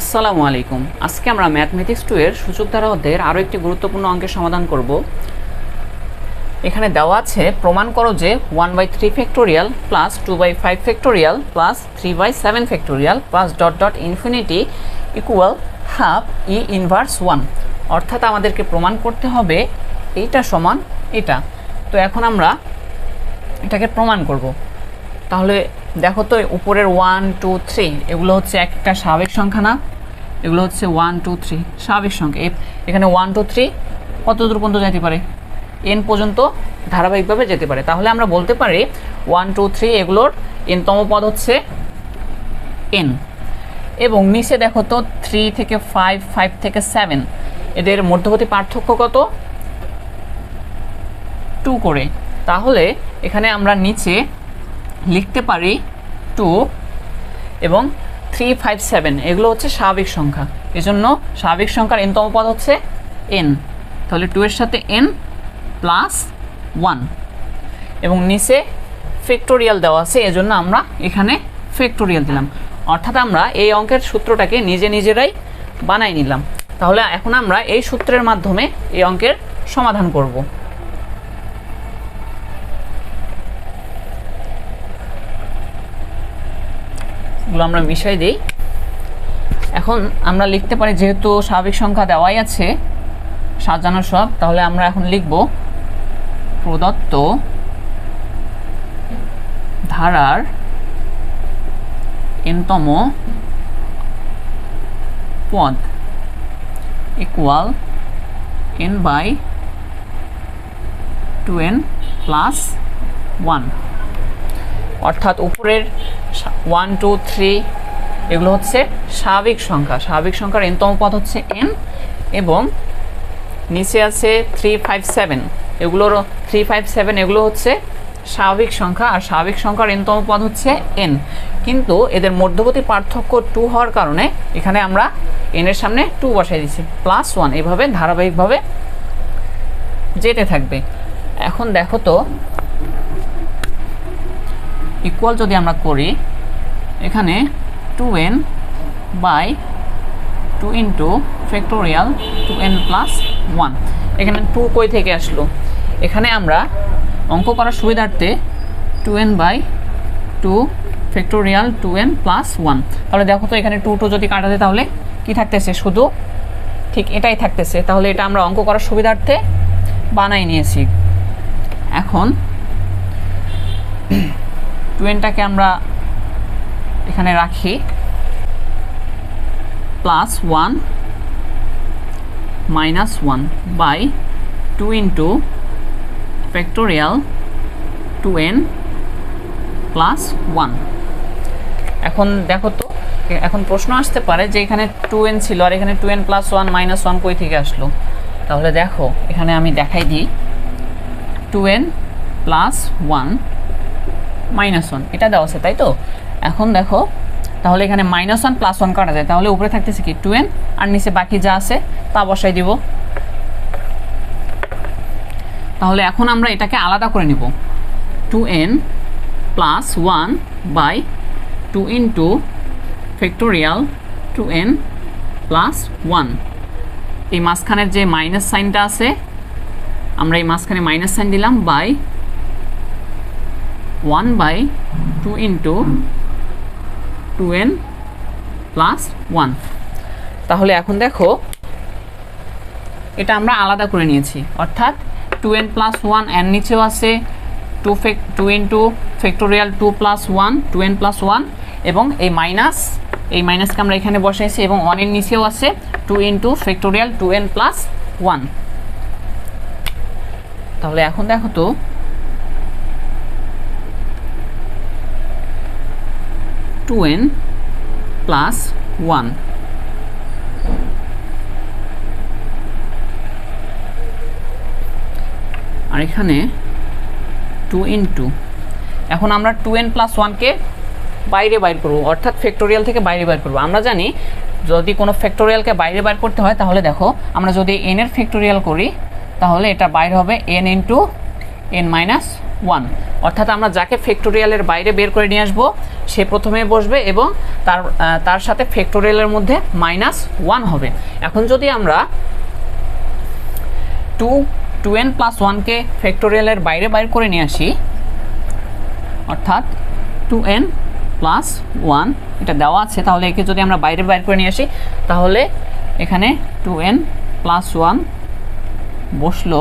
আসসালামু আলাইকুম। আজকে আমরা ম্যাথমেটিক্স 2 এর সূচক ধারা অধ্যায়ের আরও একটি গুরুত্বপূর্ণ অঙ্কের সমাধান করব। এখানে দেওয়া আছে প্রমাণ করো যে 1/3 factorial plus 2/5 factorial plus 3/7 factorial plus dot dot infinity equal half E inverse 1। অর্থাৎ আমাদেরকে প্রমাণ করতে হবে এইটা সমান এটা। তো এখন আমরা এটাকে প্রমাণ করব। তাহলে দেখো তো উপরের 1 2 3 এগুলো হচ্ছে একটা স্বাভাবিক সংখ্যা না, এগুলো হচ্ছে 1 2 3 স্বাভাবিক সংখ্যা। এখানে 1 2 3 কত দূর পর্যন্ত যেতে পারে? n পর্যন্ত ধারাবাহিকভাবে যেতে পারে। তাহলে আমরা বলতে পারি 1 2 3 এগুলোর nতম পদ হচ্ছে n। এবং নিচে দেখো তো 3 থেকে 5 5 থেকে 7 এদের মধ্যবর্তী পার্থক্য কত? 2 করে। তাহলে এখানে আমরা নিচে লিখতে পারি 2 এবং 3 5 7 এগুলো হচ্ছে স্বাভাবিক সংখ্যা, এজন্য স্বাভাবিক সংখ্যার nতম পদ হচ্ছে n। তাহলে 2 এর সাথে n প্লাস 1 এবং নিচে ফ্যাক্টোরিয়াল দেওয়া আছে, এজন্য আমরা এখানে ফ্যাক্টোরিয়াল দিলাম। অর্থাৎ আমরা এই অঙ্কের সূত্রটাকে নিজেরাই বানাই নিলাম। তাহলে এখন আমরা এই সূত্রের মাধ্যমে এই অঙ্কের সমাধান করব। এগুলো আমরা মিশাই দিই। এখন আমরা লিখতে পারি, যেহেতু স্বাভাবিক সংখ্যা দেওয়াই আছে সাজানো সব, তাহলে আমরা এখন লিখব প্রদত্ত ধারার nতম পদ ইকুয়াল n/2n প্লাস 1। অর্থাৎ উপরের 1 2 3 এগুলো হচ্ছে স্বাভাবিক সংখ্যা, স্বাভাবিক সংখ্যার nতম পদ হচ্ছে n এবং নিচে আছে 3 5 7 এগুলোর 3 5 7 এগুলো হচ্ছে স্বাভাবিক সংখ্যা, আর স্বাভাবিক সংখ্যার nতম পদ হচ্ছে n। কিন্তু এদের মধ্যবর্তী পার্থক্য 2 হওয়ার কারণে এখানে আমরা n এর সামনে 2 বসাই দিচ্ছি প্লাস 1, এভাবে ধারাবাহিকভাবে যেতে থাকবে। এখন দেখো তো ইকুয়াল যদি আমরা করি, এখানে 2n/2 into factorial 2n plus 1। এখানে 2 কই থেকে আসলো? এখানে আমরা অঙ্ক করার সুবিধার্থে 2n/2 ফ্যাক্টোরিয়াল 2n প্লাস 1। তাহলে দেখো তো এখানে 2 2 যদি কাটাতে তাহলে কি থাকতেছে? শুধু ঠিক এটাই থাকতেছে। তাহলে এটা আমরা অঙ্ক করার সুবিধার্থে বানাই নিয়েছি। এখন 2nটাকে আমরা এখানে রাখি plus 1 minus 1/2 into factorial 2n plus 1। এখন দেখো তো, এখন প্রশ্ন আসতে পারে যে এখানে 2n ছিল আর এখানে 2n প্লাস 1 মাইনাস 1 কই থেকে আসলো? তাহলে দেখো এখানে আমি দেখাই দিই, 2n প্লাস 1 মাইনাস 1 এটা দেওয়া আছে, তাই তো? এখন দেখো তাহলে এখানে মাইনাস 1 প্লাস 1 কাটা যায়, তাহলে উপরে থাকতেছে কি 2n আর নিচে বাকি যা আছে তা বসাই দিব। তাহলে এখন আমরা এটাকে আলাদা করে নিব, 2n plus 1/2 into factorial 2n plus 1। এই মাঝখানের যে মাইনাস সাইনটা আছে, আমরা এই মাঝখানে মাইনাস সাইন দিলাম বাই 1/2 ইন্টু 2n প্লাস 1। তাহলে এখন দেখো এটা আমরা আলাদা করে নিয়েছি, অর্থাৎ 2n প্লাস 1 এর নিচেও আছে 2 into factorial 2 plus 1 2n plus 1 এবং এই মাইনাসকে আমরা এখানে বসাইছি এবং 1 এর নিচেও আছে 2 ইন্টু ফ্যাক্টোরিয়াল 2n প্লাস 1। তাহলে এখন দেখো তো 2n প্লাস 1 আর এখানে 2 ইন্টু, এখন আমরা 2n প্লাস 1কে বাইরে বাইর করব, অর্থাৎ ফ্যাক্টোরিয়াল থেকে বাইরে বাইর করব। আমরা জানি যদি কোনো ফ্যাক্টোরিয়ালকে বাইরে বাইর করতে হয়, তাহলে দেখো আমরা যদি n এর ফ্যাক্টোরিয়াল করি তাহলে এটা বাইর হবে n ইন্টু n মাইনাস 1। অর্থাৎ আমরা যাকে ফ্যাক্টোরিয়ালের বাইরে বের করে নিয়ে আসবো সে প্রথমে বসবে এবং তার সাথে ফ্যাক্টোরিয়ালের মধ্যে -1 হবে। এখন যদি আমরা 2n + 1কে ফ্যাক্টোরিয়ালের বাইরে বাইর করে নিয়ে আসি, অর্থাৎ 2n + 1 এটা দেওয়া আছে, তাহলে একে যদি আমরা বাইরে বাইর করে নিয়ে আসি তাহলে এখানে 2n + 1 বসলো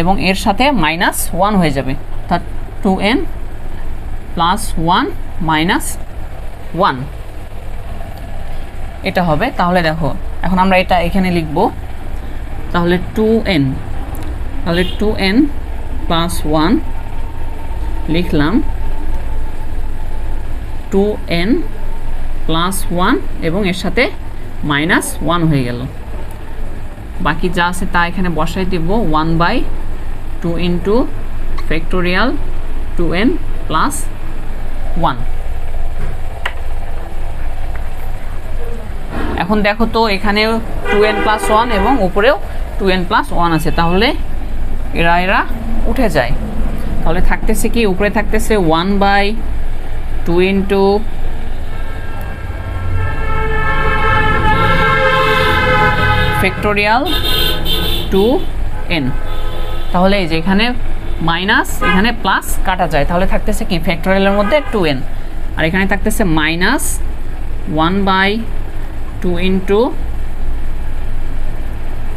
এবং এর সাথে -1 হয়ে যাবে, অর্থাৎ 2n + 1 - 1 এটা হবে। তাহলে দেখো এখন আমরা এটা এখানে লিখব, তাহলে 2n + 1 লিখলাম, 2n + 1 এবং এর সাথে -1 হয়ে গেল। বাকি যা আছে তা এখানে বসাই দেব, 1/2 ইন্টু ফ্যাক্টোরিয়াল 2n + 1। এখন দেখো তো এখানেও 2n + 1 এবং উপরেও 2n + 1 আছে, তাহলে এরা উঠে যায়। তাহলে থাকতেছে কি, উপরে থাকতেছে 1/2 ইন্টু ফ্যাক্টোরিয়াল 2n। তাহলে এই যে এখানে মাইনাস এখানে প্লাস কাটা যায়, তাহলে থাকতেছে কি ফ্যাক্টোরিয়ালের মধ্যে 2n, আর এখানে থাকতেছে -1/2 ইন্টু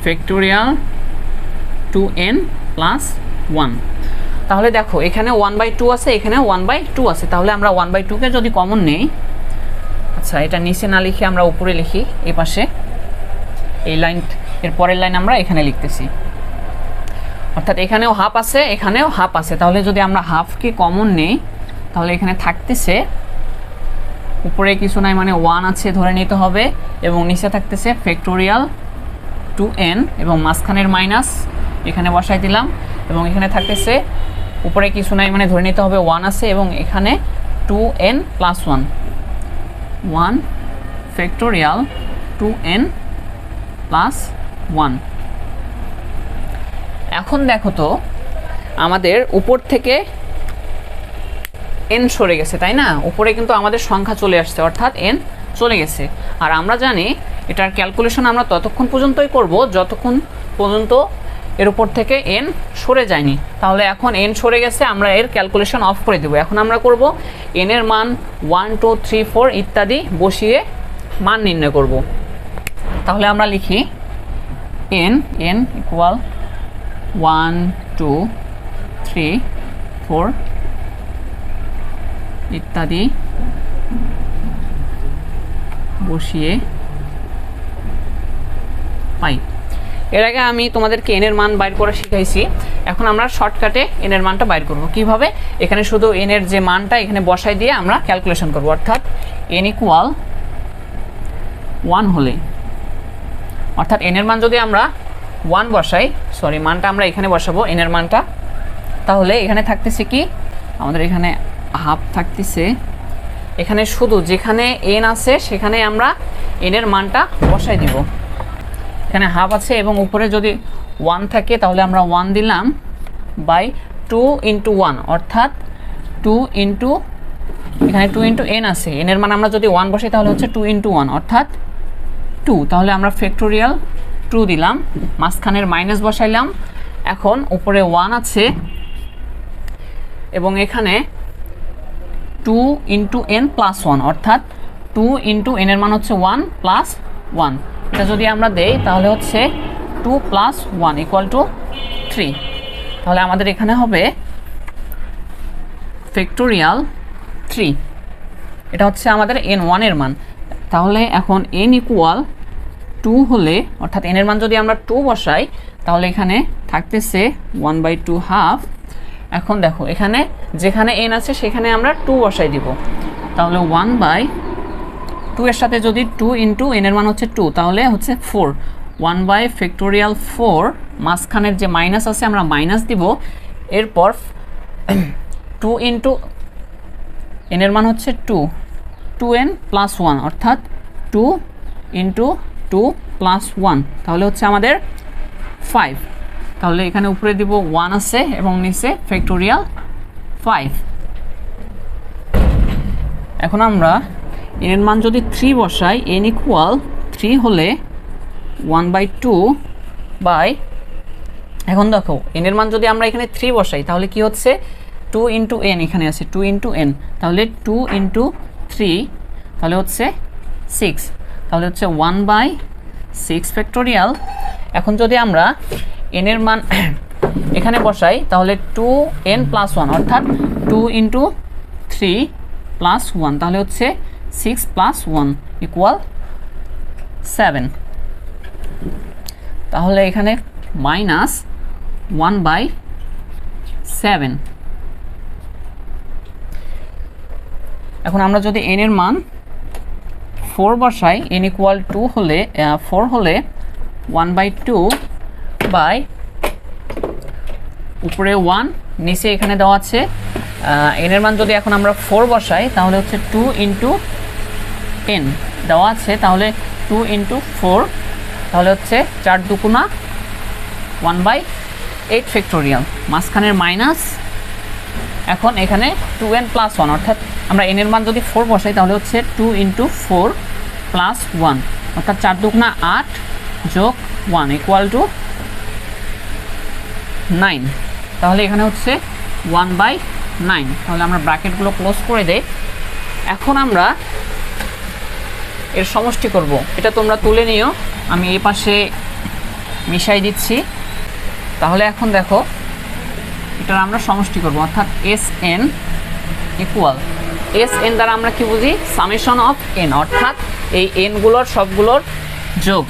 ফ্যাক্টোরিয়াল 2n + 1। তাহলে দেখো এখানে 1/2 আছে, এখানে 1/2 আছে, তাহলে আমরা 1/2কে যদি কমন নেই, আচ্ছা এটা নিচে না লিখে আমরা উপরে লিখি, এই পাশে এই লাইন, এর পরের লাইন আমরা এখানে লিখতেছি, অর্থাৎ এখানেও হাফ আছে এখানেও হাফ আছে, তাহলে যদি আমরা হাফকে কমন নেই তাহলে এখানে থাকতেছে উপরে কিছু নাই মানে 1 আছে ধরে নিতে হবে, এবং নিচে থাকতেছে ফ্যাক্টোরিয়াল 2n এবং মাঝখানের মাইনাস এখানে বসাই দিলাম, এবং এখানে থাকতেছে উপরে কিছু নাই মানে ধরে নিতে হবে 1 আছে, এবং এখানে 2n + 1 ফ্যাক্টোরিয়াল 2n + 1। এখন দেখো তো আমাদের উপর থেকে n সরে গেছে, তাই না? উপরে কিন্তু আমাদের সংখ্যা চলে আসছে, অর্থাৎ n চলে গেছে। আর আমরা জানি এটার ক্যালকুলেশন আমরা ততক্ষণ পর্যন্তই করব যতক্ষণ পর্যন্ত এর উপর থেকে n সরে যায়নি। তাহলে এখন n সরে গেছে, আমরা এর ক্যালকুলেশন অফ করে দেব। এখন আমরা করব n এর মান 1 2 3 4 ইত্যাদি বসিয়ে মান নির্ণয় করব। তাহলে আমরা লিখি n = 1 2 3 4 ইত্যাদি বসিয়ে পাই। এর আগে আমি তোমাদেরকে n এর মান বাইর করা শিখাইছি, এখন আমরা শর্টকাটে n এর মানটা বাইর করব। কিভাবে? এখানে শুধু n এর যে মানটা এখানে বসাই দিয়ে আমরা ক্যালকুলেশন করব, অর্থাৎ n = 1 হলে, অর্থাৎ n এর মান যদি আমরা 1 বসাই, সরি মানটা আমরা এখানে বসাবো n এর মানটা, তাহলে এখানে থাকতেছে কি আমাদের এখানে হাফ থাকতেছে, এখানে শুধু যেখানে n আছে সেখানে আমরা n এর মানটা বসাই দিব। এখানে হাফ আছে এবং উপরে যদি 1 থাকে তাহলে আমরা 1 দিলাম বাই 2 × 1, অর্থাৎ 2 ইন্টু এখানে 2 × n আছে, n এর মান আমরা যদি 1 বসাই তাহলে হচ্ছে 2 × 1 অর্থাৎ 2। তাহলে আমরা ফ্যাক্টোরিয়াল 2 দিলাম, মাঝখানের মাইনাস বসাইলাম, এখন উপরে 1 আছে এবং এখানে 2 × n + 1, অর্থাৎ 2 × n এর মান হচ্ছে 1 + 1। এটা যদি আমরা দেই তাহলে হচ্ছে 2 + 1 = 3। তাহলে আমাদের এখানে হবে ফ্যাক্টোরিয়াল 3, এটা হচ্ছে আমাদের n1 এর মান। তাহলে এখন n = 2 হলে, অর্থাৎ n এর মান যদি আমরা 2 বসাই তাহলে এখানে থাকতেছে 1/2 হাফ। এখন দেখো এখানে যেখানে n আছে সেখানে আমরা 2 বসাই দিব, তাহলে 1/2 এর সাথে যদি 2 × n এর মান হচ্ছে 2 তাহলে হচ্ছে 4, 1/4 মাঝখানের যে মাইনাস আছে আমরা মাইনাস দিব, এরপর 2 × n এর মান হচ্ছে 2, 2n + 1, অর্থাৎ 2 × 2 + 1, তাহলে হচ্ছে আমাদের 5। তাহলে এখানে উপরে দিব 1 আছে এবং নিচে ফ্যাক্টোরিয়াল 5। এখন আমরা n এর মান যদি 3 বসাই n ইকুয়াল 3 হলে 1/2 বাই, এখন দেখো n এর মান যদি আমরা এখানে 3 বসাই তাহলে কি হচ্ছে 2 ইন্টু n, এখানে আছে 2 ইন্টু n, তাহলে 2 ইন্টু 3 তাহলে হচ্ছে 6, তাহলে হচ্ছে 1/6 ফ্যাক্টোরিয়াল। এখন যদি আমরা n এর মান এখানে বসাই তাহলে 2n প্লাস 1 অর্থাৎ 2 ইন্টু 3 প্লাস 1 তাহলে হচ্ছে 6 প্লাস 1 ইকুয়াল 7, তাহলে এখানে মাইনাস 1/7। এখন আমরা যদি n এর মান 4 বসাই n ইকুয়াল 2 হলে 4 হলে 1/2 বাই, উপরে 1 নিচে এখানে দেওয়া আছে n এর মান যদি এখন আমরা 4 বসাই তাহলে হচ্ছে 2 ইন্টু n দেওয়া আছে, তাহলে 2 ইন্টু 4 তাহলে হচ্ছে 4 দুগুণা 1/8 ফ্যাক্টোরিয়াল, মাঝখানের মাইনাস। এখন এখানে 2n প্লাস 1 অর্থাৎ আমরা n এর মান যদি 4 বসাই তাহলে হচ্ছে 2 ইন্টু 4 প্লাস 1 অর্থাৎ 4 দুগুণা 8 যোগ 1 ইকুয়াল টু 9, তাহলে এখানে হচ্ছে 1/9। তাহলে আমরা ব্র্যাকেটগুলো ক্লোজ করে দেই। এখন আমরা এর সমষ্টি করব, এটা তোমরা তুলে নিও, আমি এই পাশে মিশাই দিচ্ছি। তাহলে এখন দেখো এটার আমরা সমষ্টি করব, অর্থাৎ Sn ইকুয়াল Sn দ্বারা আমরা কি বুঝি সামেশন অফ n, অর্থাৎ এই n গুলোর সবগুলোর যোগ।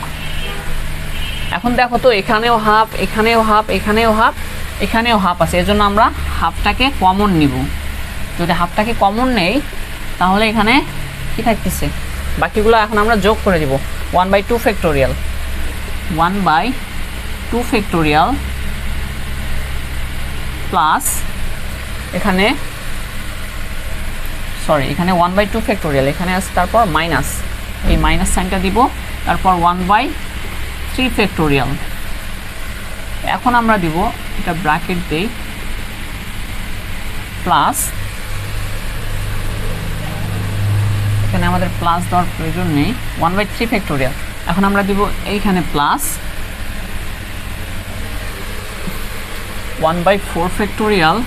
এখন দেখো তো এখানেও হাফ, এখানেও হাফ, এখানেও হাফ, এখানেও হাফ আছে, এজন্য আমরা হাফটাকে কমন নিব। যদি হাফটাকে কমন নেই তাহলে এখানে কি থাকতেছে, বাকিগুলো এখন আমরা যোগ করে দিব। 1/2 ফ্যাক্টোরিয়াল, 1/2 ফ্যাক্টোরিয়াল প্লাস এখানে এখানে 1/2 ফ্যাক্টোরিয়াল, এখানে আছে তারপর মাইনাস, এই মাইনাস সাইনটা দিব, তারপর 1/3 ফ্যাক্টোরিয়াল। এখন আমরা দিব, এটা ব্র্যাকেট দেই, প্লাস, এখানে আমাদের প্লাস দেওয়ার প্রয়োজন নেই, 1/3 ফ্যাক্টোরিয়াল। এখন আমরা দিব এইখানে প্লাস 1/4 ফ্যাক্টোরিয়াল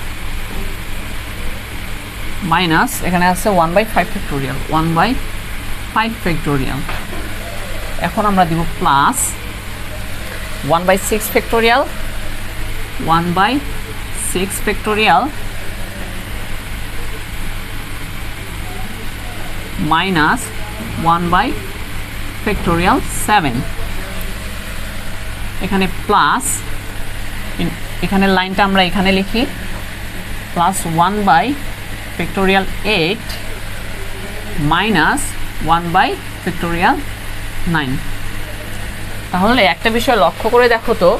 মাইনাস, এখানে আছে 1/5 ফ্যাক্টোরিয়াল, 1/5 ফ্যাক্টোরিয়াল। এখন আমরা দিব প্লাস 1/6 ফ্যাক্টোরিয়াল, 1/6 ফ্যাক্টোরিয়াল মাইনাস 1/7। এখানে প্লাস, এখানে লাইনটা আমরা এখানে লিখি, প্লাস 1/8 মাইনাস 1/9। তাহলে একটা বিষয় লক্ষ্য করে দেখো তো,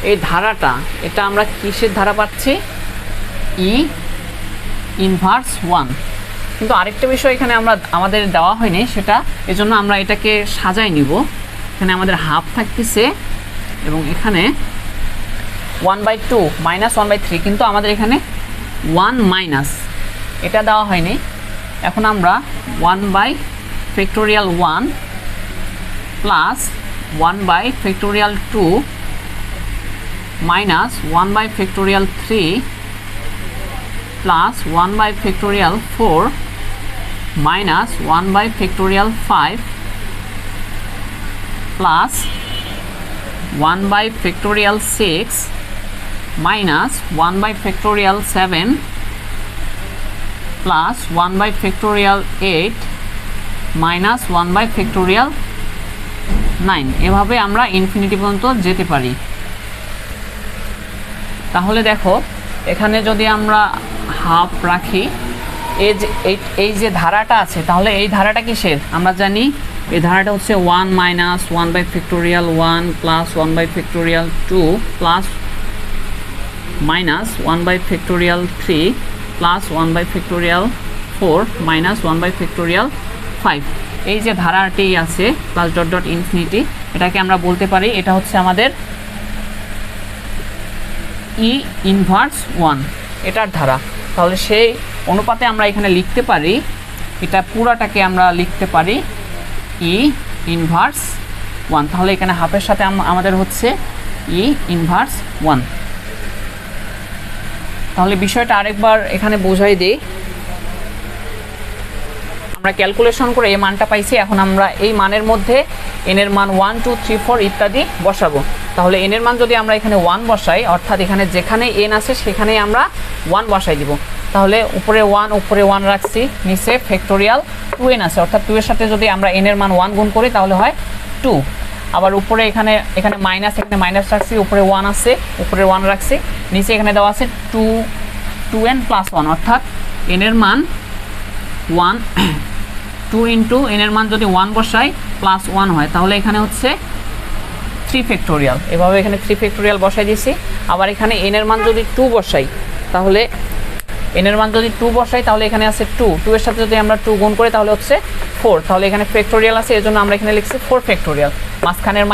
এই ধারাটা, এটা আমরা কিসের ধারা পাচ্ছি, ই ইনভার্স 1। কিন্তু আরেকটা বিষয় এখানে আমাদের দেওয়া হয়নি, সেটা এজন্য আমরা এটাকে সাজাই নিব। এখানে আমাদের হাফ থাকতেছে এবং এখানে 1/2 মাইনাস 1/3, কিন্তু আমাদের এখানে 1 মাইনাস, এটা দেওয়া হয়নি। এখন আমরা 1/1 plus 1/2 minus 1/3 plus 1/4 minus 1/5 plus 1/6 minus 1/7 plus 1/8 minus 1/9। এভাবে আমরা ইনফিনিটি পর্যন্ত যেতে পারি। তাহলে দেখো এখানে যদি আমরা হাফ রাখি, এই যে ধারাটা আছে, তাহলে এই ধারাটা কিসের আমরা জানি, এই ধারাটা হচ্ছে 1 minus 1/1 plus 1/2 plus minus 1/3 plus 1/4 minus 1/5। এই যে ধারাটি আছে প্লাস ডট ডট ইনফিনিটি, এটাকে আমরা বলতে পারি এটা হচ্ছে আমাদের ই ইনভার্স 1, এটার ধারা। তাহলে সেই অনুপাতে আমরা এখানে লিখতে পারি, এটা পুরাটাকে আমরা লিখতে পারি ই ইনভার্স 1। তাহলে এখানে হাফের সাথে আমাদের হচ্ছে ই ইনভার্স 1। তাহলে বিষয়টা আরেকবার এখানে বোঝাই দিই। আমরা ক্যালকুলেশন করে এই মানটা পাইছি, এখন আমরা এই মানের মধ্যে n এর মান 1 2 3 4 ইত্যাদি বসাবো। তাহলে n এর মান যদি আমরা এখানে 1 বসাই, অর্থাৎ এখানে যেখানে n আছে সেখানে আমরা 1 বসাই দিব। তাহলে উপরে 1 রাখছি, নিচে ফ্যাক্টোরিয়াল 2n আছে, অর্থাৎ 2 এর সাথে যদি আমরা n এর মান 1 গুণ করি তাহলে হয় 2। আবার উপরে এখানে মাইনাস, এখানে মাইনাস রাখছি, উপরে 1 আছে, উপরে 1 রাখছি, নিচে এখানে দেওয়া আছে 2n প্লাস 1, অর্থাৎ n এর মান 1 2 ইন্টু n এর মান যদি 1 বসাই প্লাস 1 হয়, তাহলে এখানে হচ্ছে 3 ফ্যাক্টোরিয়াল। এভাবে এখানে 3 ফ্যাক্টোরিয়াল বসাই দিয়েছি। আবার এখানে n এর মান যদি 2 বসাই, তাহলে n এর মান যদি 2 বসাই তাহলে এখানে আছে 2 এর সাথে যদি আমরা 2 গুণ করি তাহলে হচ্ছে 4। তাহলে এখানে ফ্যাক্টোরিয়াল আছে, এজন্য আমরা এখানে লিখছি 4 ফ্যাক্টোরিয়াল। মাঝখানের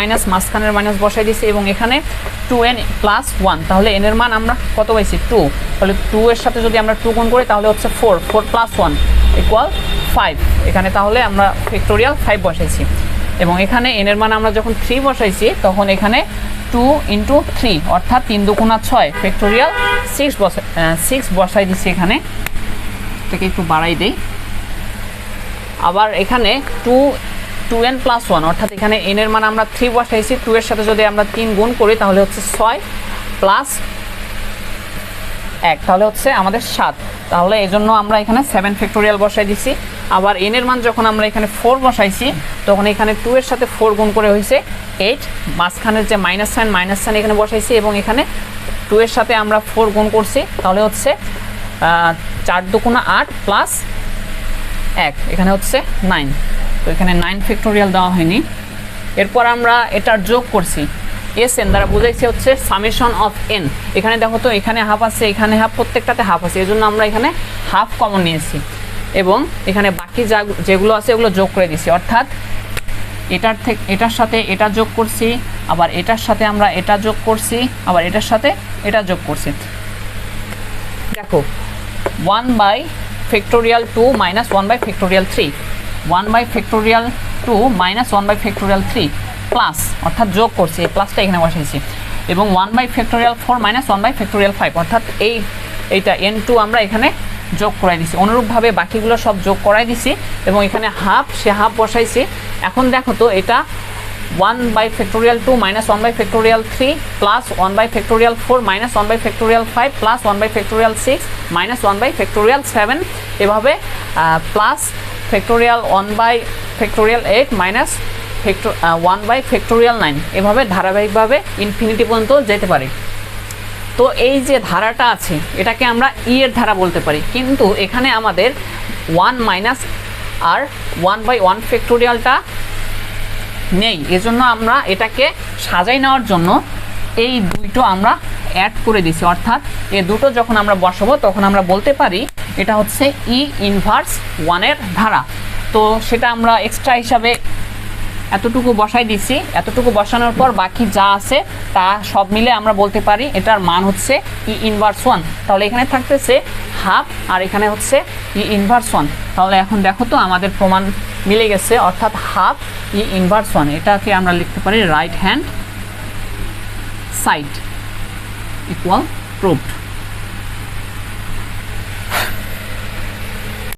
মাইনাস বসাই দিয়েছি এবং এখানে 2n প্লাস 1, তাহলে n এর মান আমরা কত পাইছি 2। তাহলে 2 এর সাথে যদি আমরা 2 গুণ করি তাহলে হচ্ছে 4 প্লাস 1 ইকুয়াল 5। এখানে তাহলে আমরা ফ্যাক্টোরিয়াল 5 বসাইছি এবং এখানে n এর মান আমরা যখন 3 বসাইছি তখন এখানে 2 ইন্টু 3, অর্থাৎ 3 দুগুণা 6 ফ্যাক্টোরিয়াল 6 বসাই দিচ্ছি। এখানে এটাকে একটু বাড়াই দেই। আবার এখানে 2n প্লাস 1, অর্থাৎ এখানে n এর মান আমরা 3 বসাইছি, 2 এর সাথে যদি আমরা 3 গুণ করি তাহলে হচ্ছে 6 প্লাস 1, তাহলে হচ্ছে আমাদের 7। তাহলে এই জন্য আমরা এখানে 7 ফ্যাক্টোরিয়াল বসাই দিছি। আবার n এর মান যখন আমরা এখানে 4 বসাইছি তখন এখানে 2 এর সাথে 4 গুণ করে হয়েছে 8, মাঝখানের যে মাইনাস সাইন এখানে বসাইছি এবং এখানে 2 এর সাথে আমরা 4 গুণ করছি, তাহলে হচ্ছে 4 দুগুণা 8 প্লাস 1, এখানে হচ্ছে 9। তো এখানে 9 ফ্যাক্টোরিয়াল দেওয়া হয়নি। এরপর আমরা এটার যোগ করছি, এসএন দ্বারা বুঝাইছে হচ্ছে সামেশন অফ n। এখানে দেখো তো এখানে হাফ আছে, এখানে হাফ, প্রত্যেকটাতে হাফ আছে, এজন্য আমরা এখানে হাফ কমন নিয়েছি এবং এখানে বাকি যেগুলো আছে ওগুলো যোগ করে দিছি, অর্থাৎ এটার সাথে এটা যোগ করছি, আবার এটার সাথে আমরা এটা যোগ করছি, আবার এটার সাথে এটা যোগ করছি। দেখো 1/2 মাইনাস 1/3, 1/2 মাইনাস 1/3 প্লাস, অর্থাৎ যোগ করছি, এই প্লাসটা এখানে বসাইছি, এবং 1/4 মাইনাস 1/5, অর্থাৎ এইটা n2 আমরা এখানে যোগ করাই দিছি। অনুরূপভাবে বাকিগুলো সব যোগ করাই দিছি এবং এখানে হাফ বসাইছি। এখন দেখো তো এটা 1/2 minus 1/3 plus 1/4 minus 1/5 plus 1/6 minus 1/7, এভাবে প্লাস ফ্যাক্টোরিয়াল 1/8 মাইনাস 1/9, এভাবে ধারাবাহিকভাবে ইনফিনিটি পর্যন্ত যেতে পারে। তো এই যে ধারাটা আছে এটাকে আমরা ই এর ধারা বলতে পারি, কিন্তু এখানে আমাদের 1 মাইনাস আর 1/1 ফ্যাক্টোরিয়ালটা নেই, এজন্য আমরা এটাকে সাজাই নেওয়ার জন্য এই দুটো আমরা অ্যাড করে দিছি, অর্থাৎ এই দুটো যখন আমরা বসাবো তখন আমরা বলতে পারি এটা হচ্ছে ই ইনভার্স 1 এর ধারা। তো সেটা আমরা এক্সট্রা হিসাবে এতটুকু বসাই দিছি। এতটুকু বসানোর পর বাকি যা আছে তা সব মিলে আমরা বলতে পারি এটার মান হচ্ছে ই ইনভার্স 1। তাহলে এখানে থাকতেছে হাফ আর এখানে হচ্ছে ই ইনভার্স 1। তাহলে এখন দেখো তো আমাদের প্রমাণ মিলে গেছে, অর্থাৎ হাফ ই ইনভার্স 1, এটাকে আমরা লিখতে পারি right hand side equal proved.